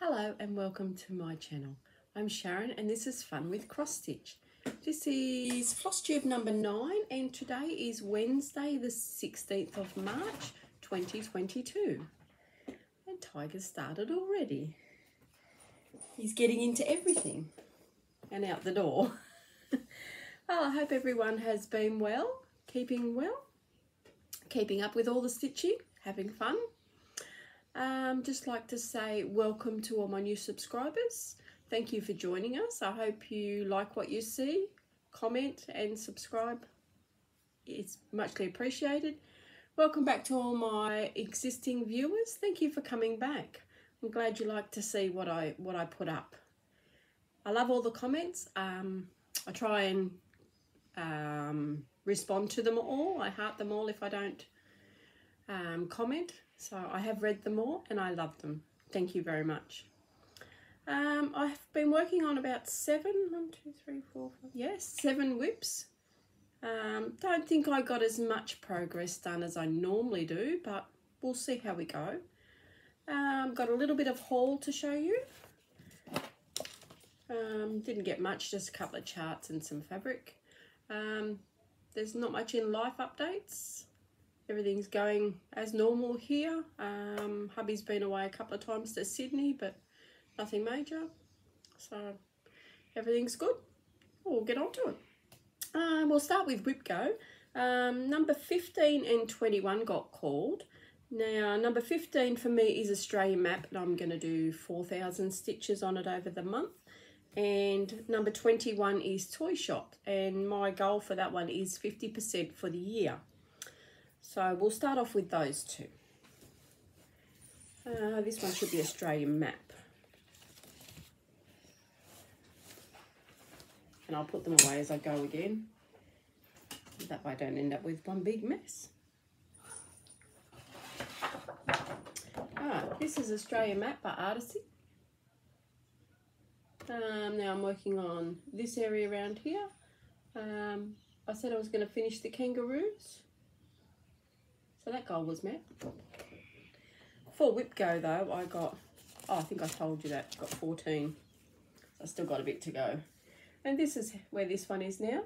Hello and welcome to my channel. I'm Sharon and this is Fun with Cross Stitch. This is Flosstube number 9 and today is Wednesday the 16th of March 2022. And Tiger's started already. He's getting into everything and out the door. Well, I hope everyone has been well, keeping up with all the stitching, having fun. Just like to say welcome to all my new subscribers. Thank you for joining us. I hope you like what you see. Comment and subscribe. It's muchly appreciated. Welcome back to all my existing viewers. Thank you for coming back. I'm glad you like to see what I put up. I love all the comments. I try and respond to them all. I heart them all if I don't comment. So I have read them all and I love them. Thank you very much. I've been working on about 7 whips. Don't think I got as much progress done as I normally do, but we'll see how we go. Got a little bit of haul to show you. Didn't get much, just a couple of charts and some fabric. There's not much in life updates. Everything's going as normal here. Hubby's been away a couple of times to Sydney, but nothing major. So everything's good. We'll get on to it. We'll start with Whip Go. Number 15 and 21 got called. Now, number 15 for me is Australian Map, and I'm going to do 4,000 stitches on it over the month. And number 21 is Toy Shop, and my goal for that one is 50% for the year. So we'll start off with those two. This one should be Australian Map. And I'll put them away as I go again. That way I don't end up with one big mess. This is Australian Map by Artacy. Now I'm working on this area around here. I said I was going to finish the kangaroos. So that goal was met. For Whip Go though, I got, I think I told you that, got 14. So I still got a bit to go. And this is where this one is now.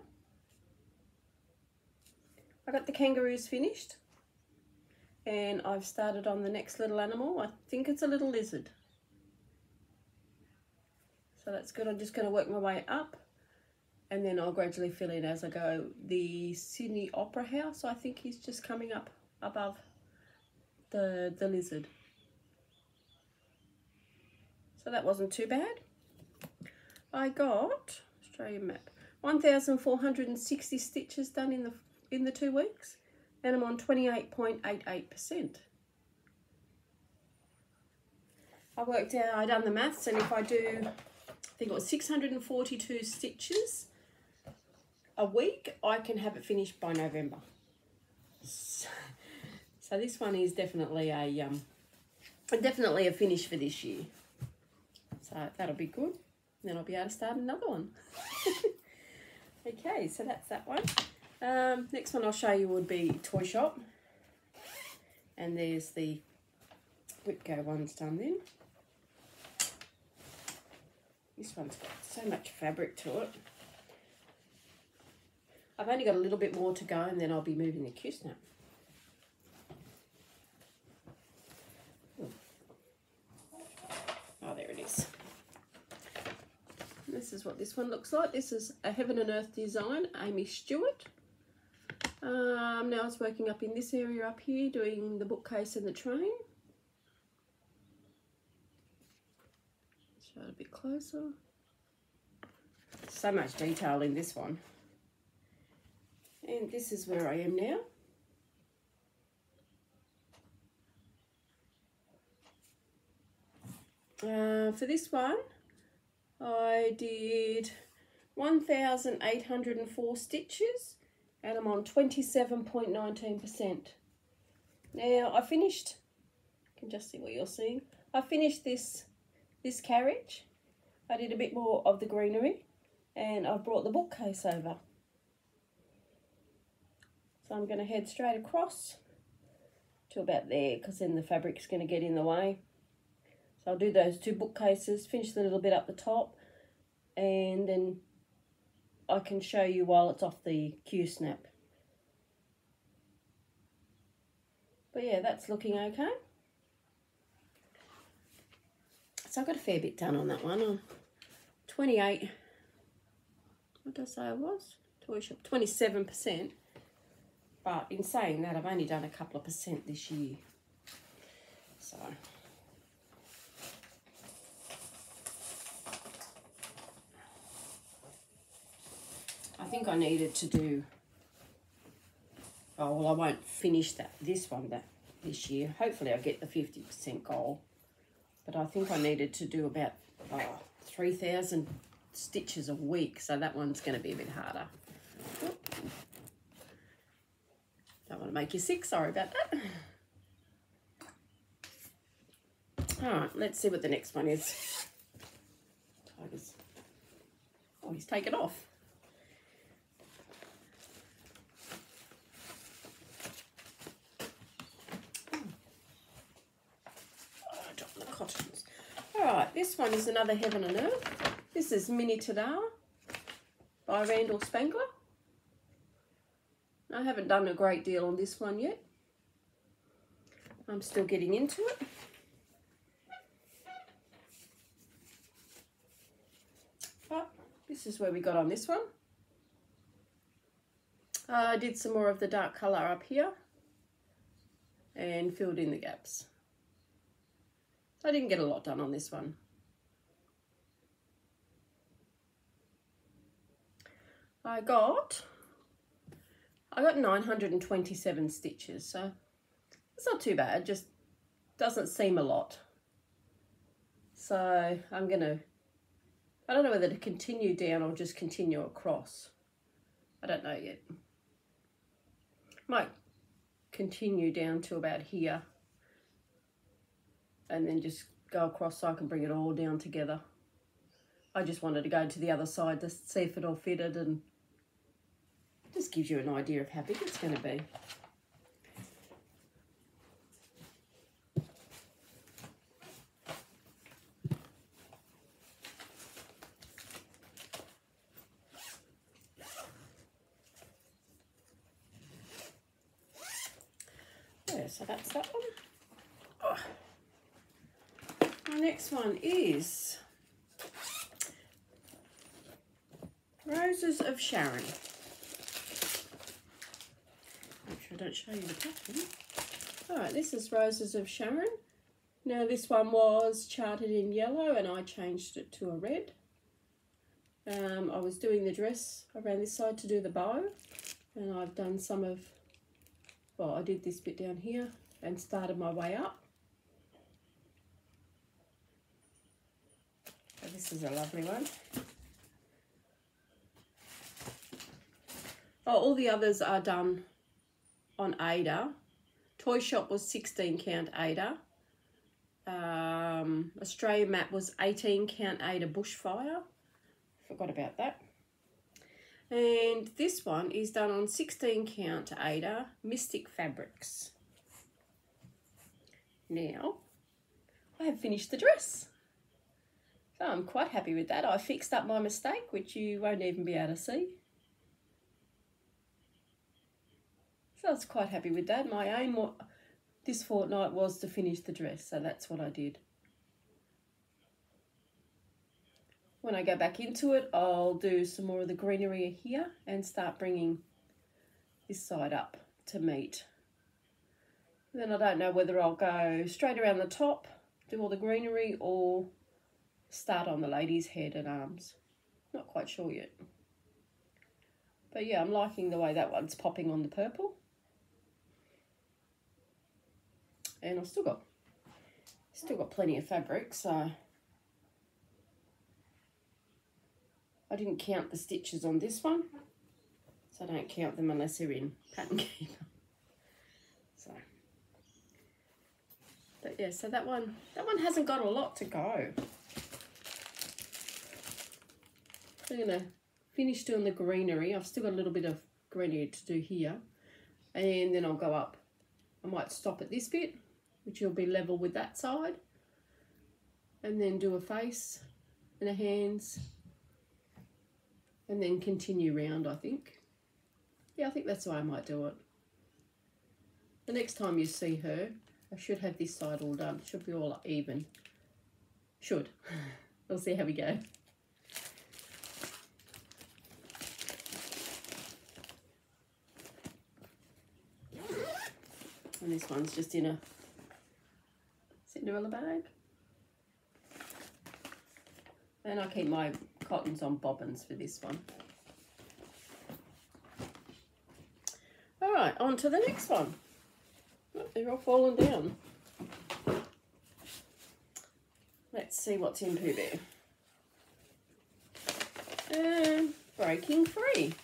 I got the kangaroos finished. And I've started on the next little animal. I think it's a little lizard. So that's good. I'm just going to work my way up. And then I'll gradually fill in as I go. The Sydney Opera House, I think he's just coming up above the lizard. So that wasn't too bad. I got Australian Map 1,460 stitches done in the 2 weeks, and I'm on 28.88%. I worked out, I done the maths, and if I do, I think it was 642 stitches a week, I can have it finished by November. So this one is definitely a finish for this year. So that'll be good. Then I'll be able to start another one. Okay, so that's that one. Next one I'll show you would be Toy Shop. And there's the Whip Go ones done then. This one's got so much fabric to it. I've only got a little bit more to go and then I'll be moving the Q-snap. Oh, there it is. This is what this one looks like. This is a Heaven and Earth design, AimeeStewart. Now I was working up in this area up here, doing the bookcase and the train. Show it a bit closer. So much detail in this one. And this is where I am now. For this one, I did 1,804 stitches and I'm on 27.19%. Now I finished, you can just see what you're seeing. I finished this carriage. I did a bit more of the greenery and I've brought the bookcase over. So I'm going to head straight across to about there because then the fabric's going to get in the way. So I'll do those 2 bookcases, finish the little bit up the top, and then I can show you while it's off the Q-snap. But yeah, that's looking okay. So I got a fair bit done on that one. 28, what did I say it was? Toy shop, 27%. But in saying that, I've only done a couple of percent this year. So I think I needed to do, oh well, I won't finish this one this year. Hopefully I'll get the 50% goal. But I think I needed to do about 3,000 stitches a week, so that one's going to be a bit harder. Don't want to make you sick, sorry about that. Alright, let's see what the next one is. Tiger's, oh, he's taken off. Alright, this one is another Heaven and Earth. This is Mini TaDa by Randal Spangler. I haven't done a great deal on this one yet. I'm still getting into it. But this is where we got on this one. I did some more of the dark colour up here and filled in the gaps. I didn't get a lot done on this one. I got 927 stitches, so it's not too bad, just doesn't seem a lot. So I don't know whether to continue down or just continue across. I don't know yet. Might continue down to about here and then just go across so I can bring it all down together. I just wanted to go to the other side to see if it all fitted, and just gives you an idea of how big it's going to be. Yeah, so that's that one. Oh. The next one is Roses of Sharon. Make sure I don't show you the pattern. Alright, this is Roses of Sharon. Now this one was charted in yellow and I changed it to a red. I was doing the dress around this side to do the bow, and I've done some of, well, I did this bit down here and started my way up. So this is a lovely one. Oh, all the others are done on AimeeStewart. Toy Shop was 16 count AimeeStewart. Australia Map was 18 count AimeeStewart Bushfire. Forgot about that. And this one is done on 16 count AimeeStewart Mystic Fabrics. Now, I have finished the dress. So I'm quite happy with that. I fixed up my mistake, which you won't even be able to see. So I was quite happy with that. My aim this fortnight was to finish the dress, so that's what I did. When I go back into it, I'll do some more of the greenery here and start bringing this side up to meet. Then I don't know whether I'll go straight around the top, do all the greenery, or start on the lady's head and arms. Not quite sure yet. But yeah, I'm liking the way that one's popping on the purple. And I've still got plenty of fabric, so I didn't count the stitches on this one, so I don't count them unless they're in Pattern Keeper. So, but yeah, so that one hasn't got a lot to go. I'm gonna finish doing the greenery. I've still got a little bit of greenery to do here, and then I'll go up. I might stop at this bit, which will be level with that side, and then do a face and a hands, and then continue round, I think. Yeah, I think that's the way I might do it. The next time you see her, I should have this side all done. Should be all even. Should. We'll see how we go. And this one's just in a Cinderella bag. And I keep my cottons on bobbins for this one. All right, on to the next one. Oh, they're all falling down. Let's see what's in Pooh Bear. And breaking free.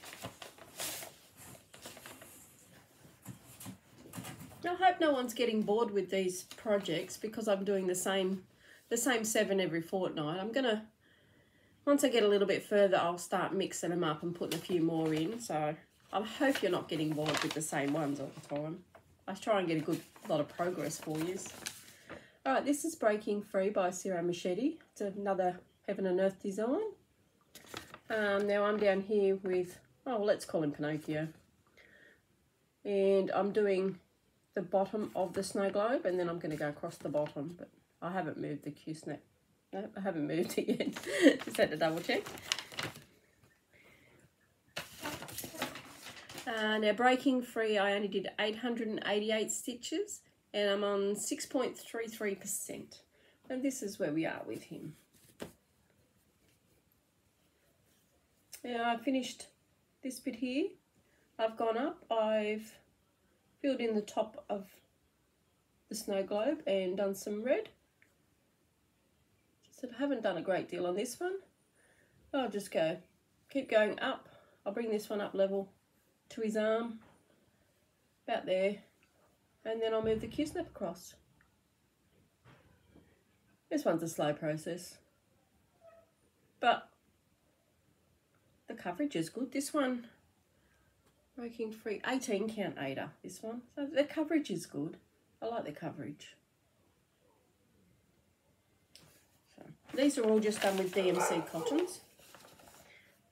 I hope no one's getting bored with these projects because I'm doing the same 7 every fortnight. I'm gonna, once I get a little bit further, I'll start mixing them up and putting a few more in. So I hope you're not getting bored with the same ones all the time. I try and get a good lot of progress for you. All right, this is Breaking Free by Ciro Marchetti. It's another Heaven and Earth design. Now I'm down here with, oh, well, let's call him Pinocchio. And I'm doing the bottom of the snow globe, and then I'm going to go across the bottom, but I haven't moved the Q-snap. No, I haven't moved it yet. Just had to double check. Now breaking free, I only did 888 stitches, and I'm on 6.33%. And this is where we are with him. Now I finished this bit here. I've gone up, I've filled in the top of the snow globe and done some red. So I haven't done a great deal on this one. I'll just keep going up. I'll bring this one up level to his arm, about there, and then I'll move the Q-snap across. This one's a slow process, but the coverage is good. This one, breaking free, 18 count AimeeStewart, this one. So the coverage is good. I like the coverage. So these are all just done with DMC cottons.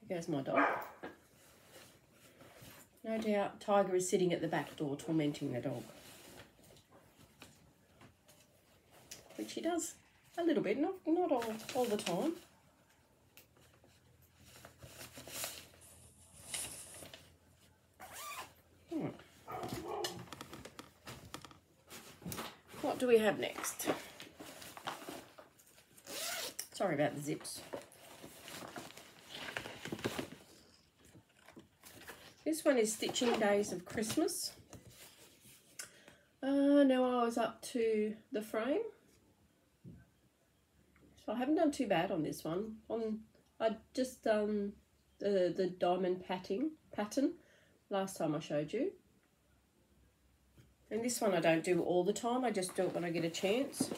There goes my dog. No doubt Tiger is sitting at the back door tormenting the dog. Which he does a little bit, not all the time. What do we have next? Sorry about the zips. This one is Stitching Days of Christmas. Now I was up to the frame. So I haven't done too bad on this one. I'd just done the diamond pattern last time I showed you. And this one I don't do all the time, I just do it when I get a chance.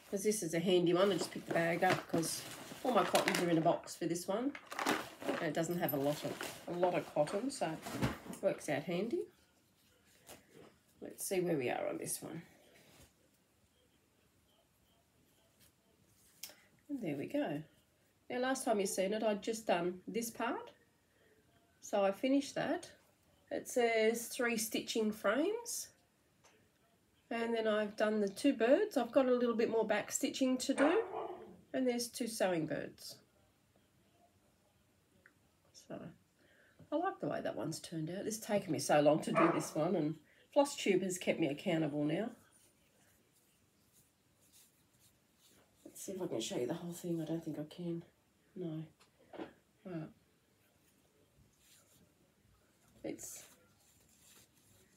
Because this is a handy one, I just pick the bag up because all my cottons are in a box for this one. And it doesn't have a lot of cotton, so it works out handy. Let's see where we are on this one. And there we go. Now last time you've seen it, I'd just done this part. So I finished that. It says 3 stitching frames, and then I've done the 2 birds. I've got a little bit more back stitching to do, and there's 2 sewing birds. So I like the way that one's turned out. It's taken me so long to do this one, and Flosstube has kept me accountable now. Let's see if I can show you the whole thing. I don't think I can. No. Right.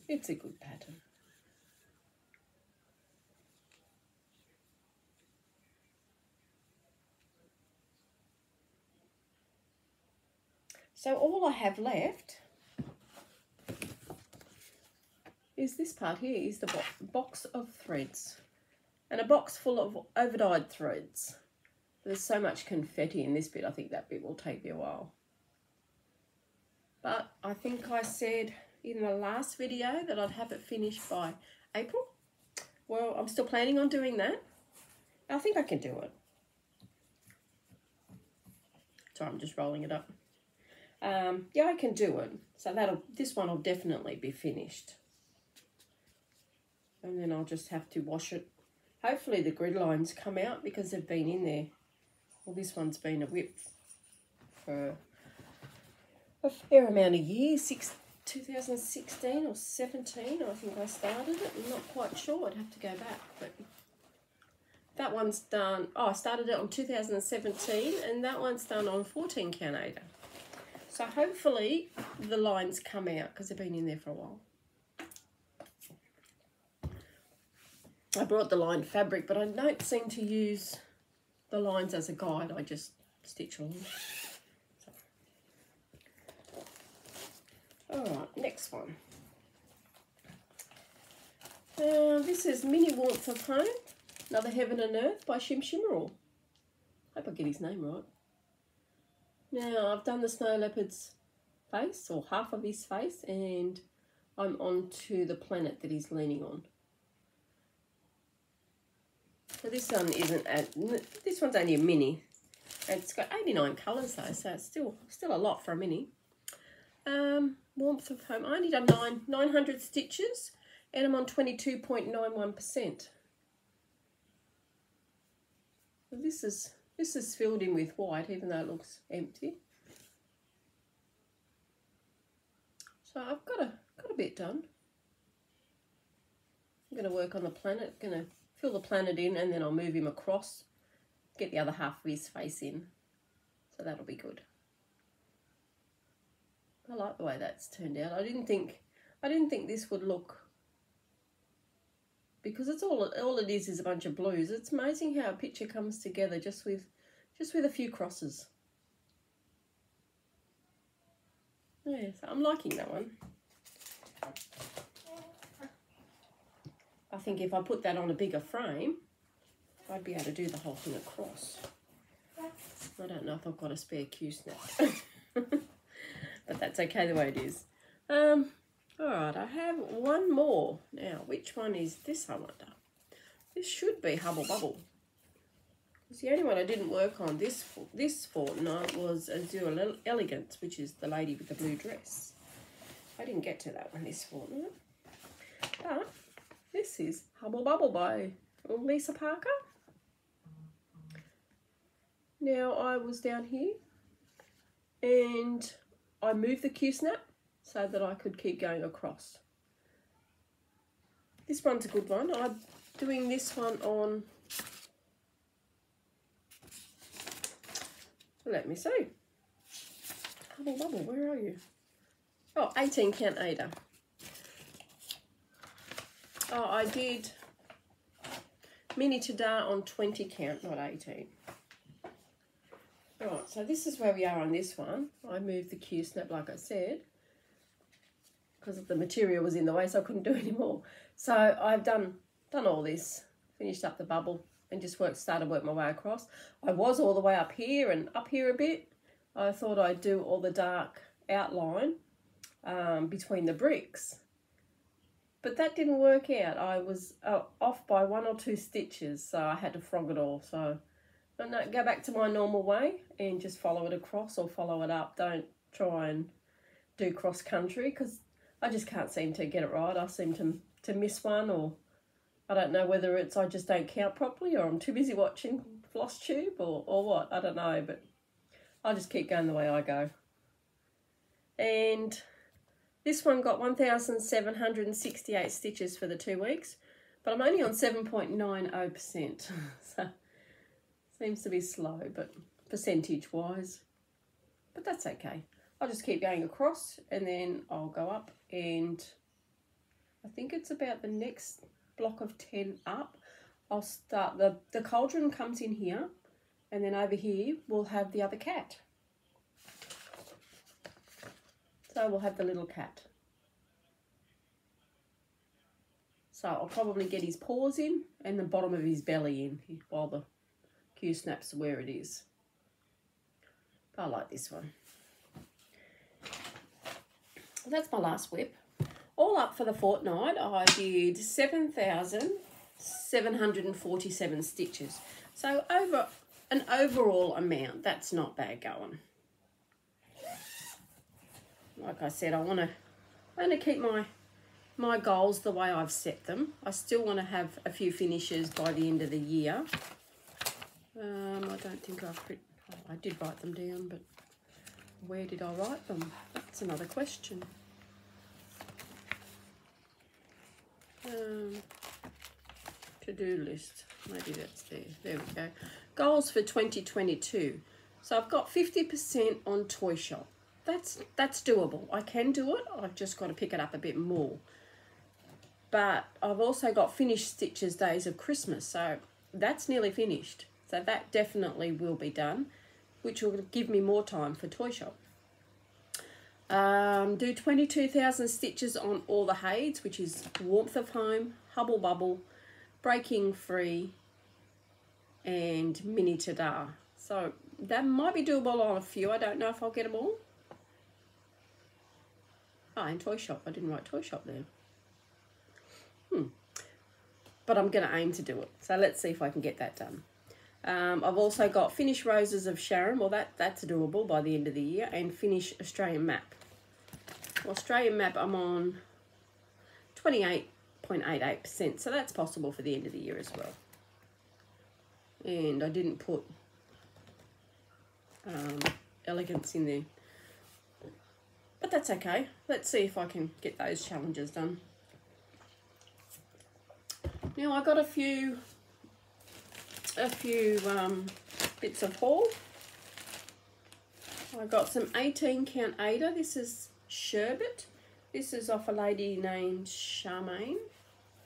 It's a good pattern. So all I have left is this part here, is the box of threads. And a box full of over-dyed threads. There's so much confetti in this bit, I think that bit will take me a while. But I think I said in the last video that I'd have it finished by April. Well, I'm still planning on doing that. I think I can do it. Sorry, I'm just rolling it up. Yeah, I can do it. So this one will definitely be finished. And then I'll just have to wash it. Hopefully the grid lines come out because they've been in there. Well, this one's been a whip for a fair amount of years. 2016 or 17, I think I started it. I'm not quite sure. I'd have to go back. But that one's done. Oh, I started it on 2017, and that one's done on 14 count AimeeStewart. So hopefully the lines come out because they've been in there for a while. I brought the lined fabric, but I don't seem to use the lines as a guide. I just stitch along. So. Alright, next one. This is Mini Warmth of Home, Another Heaven and Earth by Shimmel. Hope I get his name right. Now, I've done the snow leopard's face, or half of his face, and I'm on to the planet that he's leaning on. So this one this one's only a mini. And it's got 89 colours though, so it's still a lot for a mini. Warmth of Home. I only done 900 stitches, and I'm on 22.91%. So this is filled in with white, even though it looks empty. So I've got a bit done. I'm going to work on the planet. Going to fill the planet in, and then I'll move him across, get the other half of his face in. So that'll be good. I like the way that's turned out. I didn't think this would look, because it's all it is a bunch of blues. It's amazing how a picture comes together just with a few crosses. Yeah, so I'm liking that one. I think if I put that on a bigger frame, I'd be able to do the whole thing across. I don't know if I've got a spare Q-snap. But that's okay the way it is. Alright, I have one more. Now, which one is this, I wonder? This should be Hubble Bubble. It's the only one I didn't work on this fortnight was Azure Elegance, which is the lady with the blue dress. I didn't get to that one this fortnight. But this is Hubble Bubble by Lisa Parker. Now, I was down here and I moved the Q-snap so that I could keep going across. This one's a good one. I'm doing this one on, let me see. Hubble Bubble, where are you? Oh, 18 count AimeeStewart. Oh, I did mini TaDa on 20 count, not 18. Right, so this is where we are on this one. I moved the Q-snap, like I said, because the material was in the way, so I couldn't do any more. So I've done all this, finished up the bubble, and just started to work my way across. I was all the way up here and up here a bit. I thought I'd do all the dark outline between the bricks. But that didn't work out. I was off by 1 or 2 stitches, so I had to frog it all. So go back to my normal way and just follow it across or follow it up. Don't try and do cross country, because I just can't seem to get it right. I seem to miss one, or I don't know whether it's I just don't count properly, or I'm too busy watching Flosstube, or what. I don't know, but I'll just keep going the way I go. And this one got 1,768 stitches for the 2 weeks, but I'm only on 7.90%. So seems to be slow, but percentage-wise. But that's okay. I'll just keep going across, and then I'll go up, and I think it's about the next block of 10 up. I'll start, the cauldron comes in here, and then over here we'll have the other cat. So we'll have the little cat. So I'll probably get his paws in and the bottom of his belly in while the Q-snap's where it is. But I like this one. That's my last whip. All up for the fortnight, I did 7,747 stitches. So over an overall amount, that's not bad going. Like I said, I want to keep my goals the way I've set them. I still want to have a few finishes by the end of the year. I don't think I did write them down, but where did I write them? That's another question. To-do list. Maybe that's there. There we go. Goals for 2022. So I've got 50% on Toy Shop. That's doable. I can do it. I've just got to pick it up a bit more. But I've also got finished stitches days of Christmas. So that's nearly finished. So that definitely will be done, which will give me more time for Toy Shop. Do 22,000 stitches on all the Hades, which is Warmth of Home, Hubble Bubble, Breaking Free, and Mini TaDa. So that might be doable on a few. I don't know if I'll get them all. Oh, and Toy Shop. I didn't write Toy Shop there. But I'm going to aim to do it. So let's see if I can get that done. I've also got Finish Roses of Sharon. Well, that's doable by the end of the year. And Finish Australian Map. Well, Australian Map, I'm on 28.88%. So that's possible for the end of the year as well. And I didn't put Elegance in there. But that's okay. Let's see if I can get those challenges done. Now I got a few bits of haul. I got some 18 count AimeeStewart. This is sherbet. This is off a lady named Sharon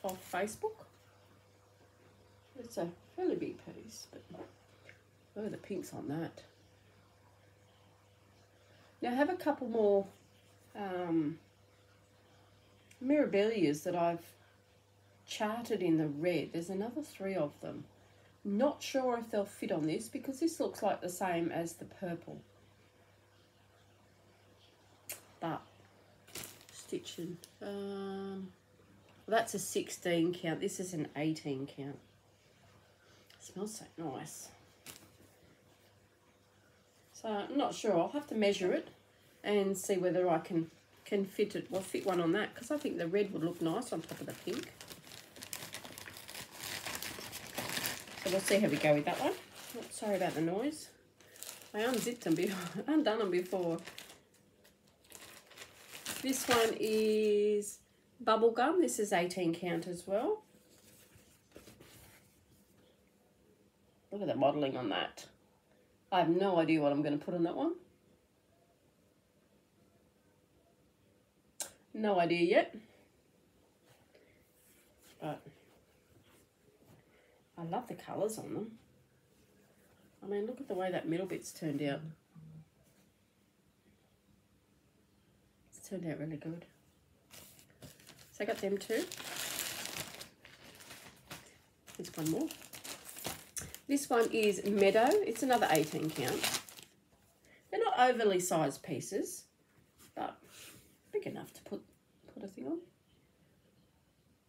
off Facebook. It's a fairly big piece, but oh, the pink's on that. Now I have a couple more mirrabillas that I've charted in the red. There's another 3 of them. Not sure if they'll fit on this because this looks like the same as the purple. But stitching. That's a 16 count. This is an 18 count. It smells so nice. So I'm not sure. I'll have to measure it and see whether I can fit it. Well, fit one on that because I think the red would look nice on top of the pink. So we'll see how we go with that one. Oh, sorry about the noise. I unzipped them before, undone them before. This one is bubblegum. This is 18 count as well. Look at the modelling on that. I have no idea what I'm going to put on that one. No idea yet. But I love the colours on them. I mean, look at the way that middle bit's turned out. It's turned out really good. So I got them too. There's one more. This one is Meadow. It's another 18 count. They're not overly sized pieces, but big enough to put a thing on.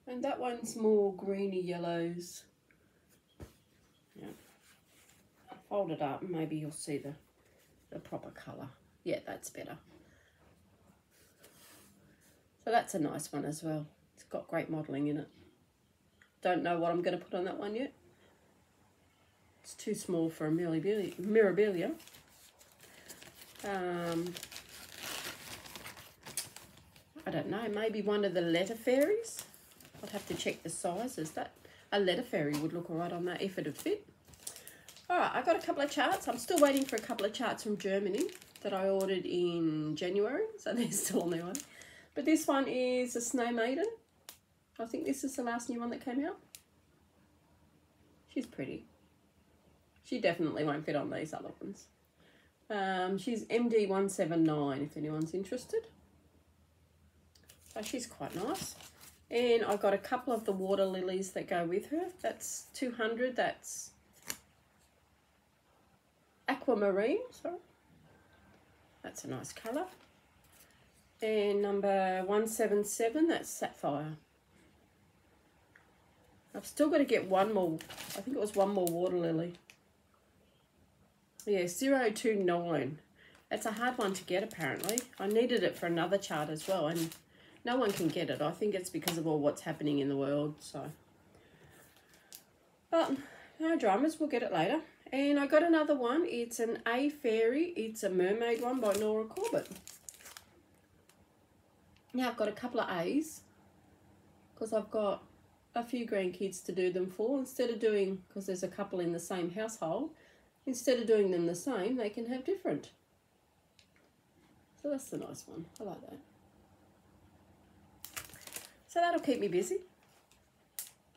And that one's more greeny yellows. Yeah. I'll fold it up and maybe you'll see the proper colour. Yeah, that's better. So that's a nice one as well. It's got great modelling in it. Don't know what I'm going to put on that one yet. It's too small for a mirrabilla. I don't know, maybe one of the letter fairies. I'd have to check the sizes. That a letter fairy would look all right on that if it would fit. All right, I got a couple of charts. I'm still waiting for a couple of charts from Germany that I ordered in January, so they're still on their way. But this one is a Snow Maiden. I think this is the last new one that came out. She's pretty. She definitely won't fit on these other ones. She's MD179 if anyone's interested. So she's quite nice. And I got a couple of the water lilies that go with her. That's 200. That's aquamarine. Sorry. That's a nice colour. And number 177, that's sapphire. I've still got to get one more. I think it was one more water lily. Yeah, 029. It's a hard one to get apparently. I needed it for another chart as well, and no one can get it. I think it's because of all what's happening in the world. So, but no dramas. We'll get it later. And I got another one. It's an A Fairy. It's a mermaid one by Nora Corbett. Now I've got a couple of A's because I've got a few grandkids to do them for. Instead of doing, because there's a couple in the same household, instead of doing them the same, they can have different. So that's the nice one. I like that. So that'll keep me busy.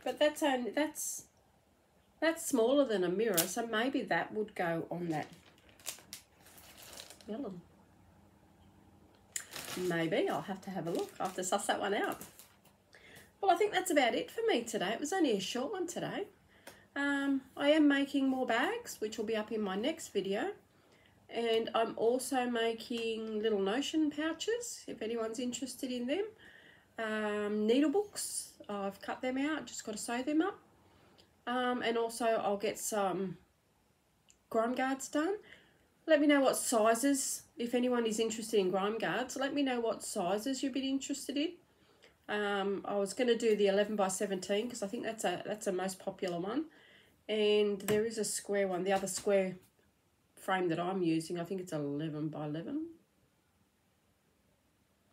But that's only, that's smaller than a mirror, so maybe that would go on that vellum. Maybe I'll have to have a look. I'll have to suss that one out. Well, I think that's about it for me today. It was only a short one today. I am making more bags, which will be up in my next video. And I'm also making little notion pouches, if anyone's interested in them. Needle books, I've cut them out, just got to sew them up. And also I'll get some grime guards done. Let me know what sizes, if anyone is interested in grime guards, let me know what sizes you'd be interested in. I was going to do the 11 by 17 because I think that's a most popular one. And there is a square one, the other square frame that I'm using, I think it's 11 by 11.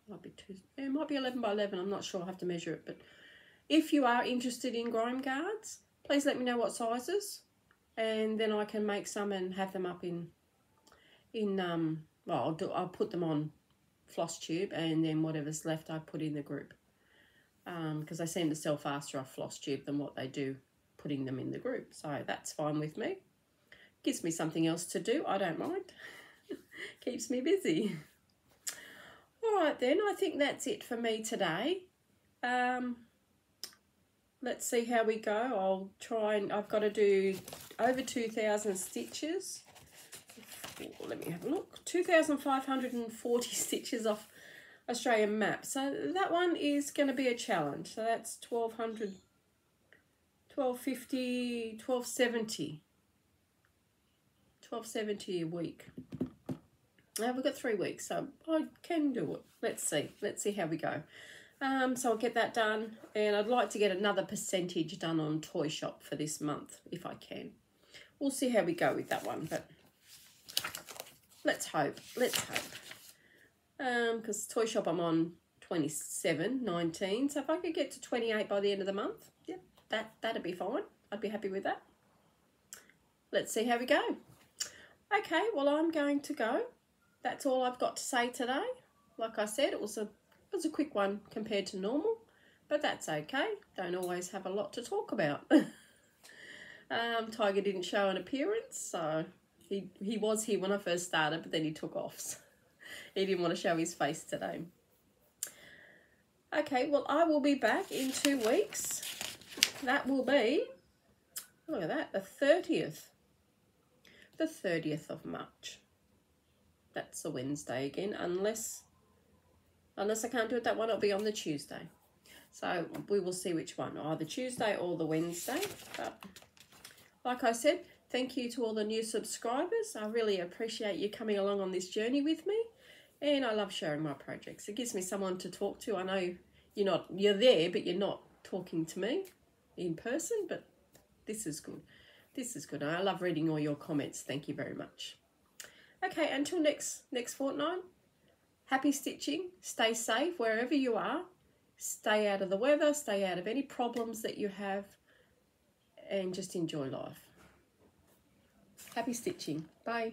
Might be it might be 11 by 11, I'm not sure, I'll have to measure it. But if you are interested in grime guards, please let me know what sizes, and then I can make some and have them up well, I'll put them on Flosstube, and then whatever's left I put in the group, because they seem to sell faster off Flosstube than what they do putting them in the group. So that's fine with me. Gives me something else to do, I don't mind. Keeps me busy. All right then, I think that's it for me today. Let's see how we go. I'll try, and I've got to do over 2,000 stitches. Let me have a look. 2,540 stitches off Australian map. So that one is going to be a challenge. So that's 1,200, 1,250, 1,270. 1,270 a week. Now we've got 3 weeks, so I can do it. Let's see how we go. So I'll get that done, and I'd like to get another percentage done on Toy Shop for this month if I can. We'll see how we go with that one, but let's hope. Because Toy Shop I'm on 27.19, so if I could get to 28 by the end of the month, yeah, that'd be fine. I'd be happy with that. Let's see how we go. Okay, well, I'm going to go. That's all I've got to say today. Like I said, it was a quick one compared to normal, but that's okay. Don't always have a lot to talk about. Tiger didn't show an appearance, so he was here when I first started, but then he took off. So he didn't want to show his face today. Okay, well, I will be back in 2 weeks. That will be, look at that, the 30th. The 30th of March. That's a Wednesday again, unless I can't do it that one, it'll be on the Tuesday. So we will see which one, either Tuesday or the Wednesday. But like I said, thank you to all the new subscribers. I really appreciate you coming along on this journey with me. And I love sharing my projects. It gives me someone to talk to. I know you're there, but you're not talking to me in person, but this is good. This is good. I love reading all your comments. Thank you very much. Okay, until next fortnight, happy stitching. Stay safe wherever you are. Stay out of the weather. Stay out of any problems that you have. And just enjoy life. Happy stitching. Bye.